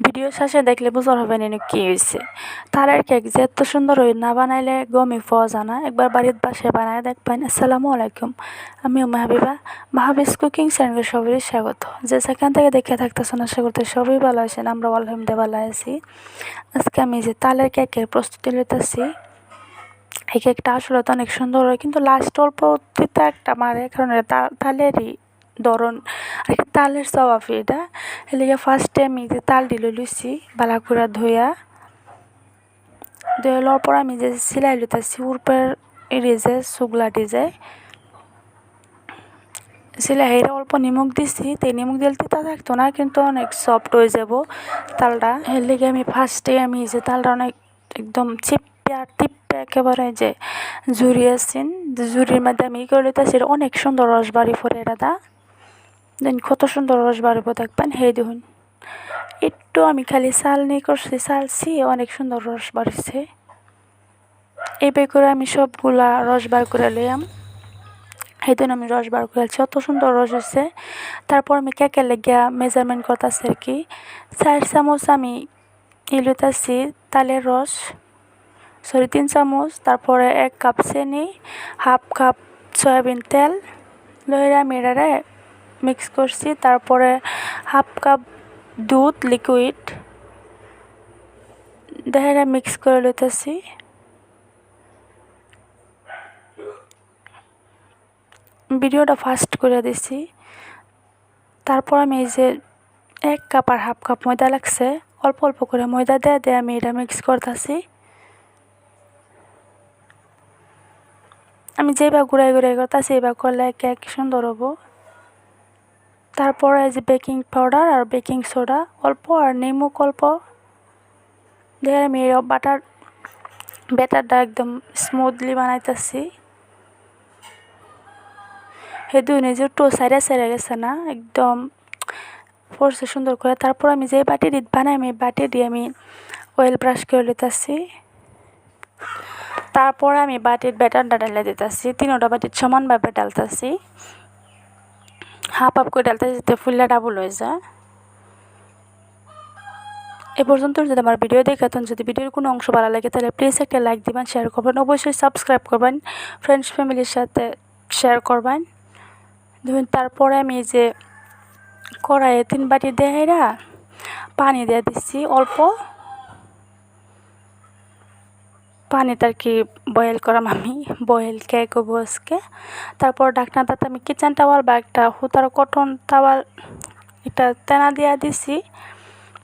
Video শেষে দেখলে বুঝতে পারবেন এনে কী হয়েছে। তালের কেক যে এত সুন্দর হয় না বানাইলে গমই পাওয়া যায় না। একবার বাড়ির বাসায় বানায় দেখবেন। আসসালামু আলাইকুম, আমি মাহাবিবা, মাহাবিস কুকিং চ্যানেলে সবাই স্বাগত। যে সেখান থেকে দেখে থাকতেছেন আশা করতে সবাই ভালো আছেন, আমরা আলহামদুলিল্লাহ ভালো আছি। আজকে আমি যে তালের কেকের প্রস্তুতি নিতেছি। এই কেকটা আসলে তো অনেক সুন্দর হয়, কিন্তু লাস্ট অল্প তিতা একটা মারে, কারণ এটা তালেরই ধরন আর কি, তালের স্বভাব এটা। এলিগে ফার্স্টে আমি যে তাল দিলে লুইছি বালা করে ধুয়া লওয়ার পর আমি যে সিলাই লইতেছি উপরের যে সুগলাটি যায় সিলাই হেরে অল্প নিমক দিছি। তো নিমক দিলে তিতা থাকতো না, কিন্তু অনেক সফট হয়ে যাব তালটা। এর লেগে আমি ফার্স্টে আমি যে তালটা অনেক একদম টিপে একেবারে যে ঝুরি আছেন, ঝুরির মধ্যে আমি করে লইতেছি। অনেক সুন্দর রস বাড়ি পরে এটা দেন কত সুন্দর রস বাড়িব দেখবেন। হেই দেখুন, একটু আমি খালি চাল নিয়ে করছি, চালছি অনেক সুন্দর রস বাড়িছে। এইভাবে করে আমি সবগুলা রস বার করে লইয়াম। এই দিন আমি রস বার করে অত সুন্দর রস হয়েছে। তারপর আমি কেকের লেগিয়া মেজারমেন্ট করতেছি আর কি। 4 চামচ আমি লইতেছি তালের রস, 3 চামচ। তারপরে 1 কাপ চিনি, হাফ কাপ সয়াবিন তেল লইরা আমি এটারে মিক্স করছি। তারপরে হাফ কাপ দুধ লিকুইড দেখা মিক্স করে লইতেছি। ভিডিওটা ফাস্ট করে দিছি। তারপর আমি এই যে 1 কাপ আর হাফ কাপ ময়দা লাগছে, অল্প অল্প করে ময়দা দিয়ে আমি এটা মিক্স করতেছি। আমি যেভাবে ঘুরাই করতেছি এইভাবে করলে কেক সুন্দর হবো। তারপরে এই যে বেকিং পাউডার আর বেকিং সোডা অল্প আর নিমক অল্প দিয়ে আমি এই ব্যাটারটা একদম স্মুথলি বানাইতেছি। হেদু নিজে একটু সাইডে গেছে না, একদম পড়ছে সুন্দর করে। তারপর আমি যে বাটি বানাই আমি বাটি দিয়ে আমি অয়েল ব্রাশ করে লইতেছি। তারপর আমি বাটির ব্যাটারটা ঢেলে দিতেছি, 3টা বাটির সমানভাবে ডালতেছি, হাফ করে ডালতেছি যাতে ফুলটা ডাবল হয়ে যায়। এ পর্যন্ত যদি আমার ভিডিও দেখেন, যদি ভিডিওর কোনো অংশ ভালো লাগে তাহলে প্লিজ একটা লাইক দিবেন, শেয়ার করবেন, অবশ্যই সাবস্ক্রাইব করবেন, ফ্রেন্ডস ফ্যামিলির সাথে শেয়ার করবেন। ধরুন তারপরে আমি যে কড়াইয়ে 3 বাটি দেহাইরা পানি দিয়ে দিচ্ছি, অল্প পানিটা আর কি বয়েল করাম, আমি বয়েল কেক হবো আজকে। তারপর ঢাকনাটাতে আমি কিচেন টাওয়াল বা একটা হুতার কটন টাওয়াল এটা তেনা দিয়ে দিছি।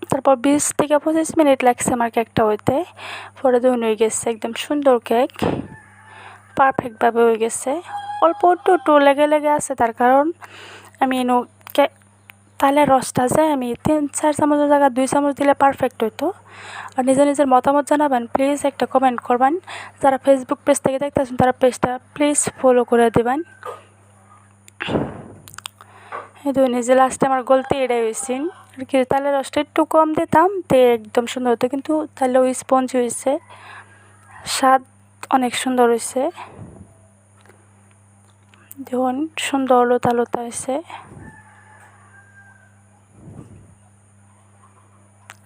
তারপর 20 থেকে 25 মিনিট লাগছে আমার কেকটা হইতে। পরে ধুন হয়ে গেছে একদম সুন্দর কেক, পারফেক্টভাবে হয়ে গেছে। অল্প একটু লেগে আছে, তার কারণ আমি তালের রসটা যায় আমি 3-4 চামচের জায়গায় 2 চামচ দিলে পারফেক্ট হইতো। আর নিজের মতামত জানাবেন, প্লিজ একটা কমেন্ট করবেন। যারা ফেসবুক পেজ থেকে দেখতেছেন তারা পেজটা প্লিজ ফলো করে দেবেন। এই তো নিজে লাস্টে আমার গলতি এটাই হয়েছে আর কি, তালের রসটা একটু কম দিতাম তে একদম সুন্দর হতো, কিন্তু তাহলে ওই স্পঞ্জ হয়েছে, স্বাদ অনেক সুন্দর হয়েছে। দেখুন সুন্দর লতা হয়েছে।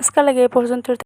আজকাল লাগে এই পর্যন্ত।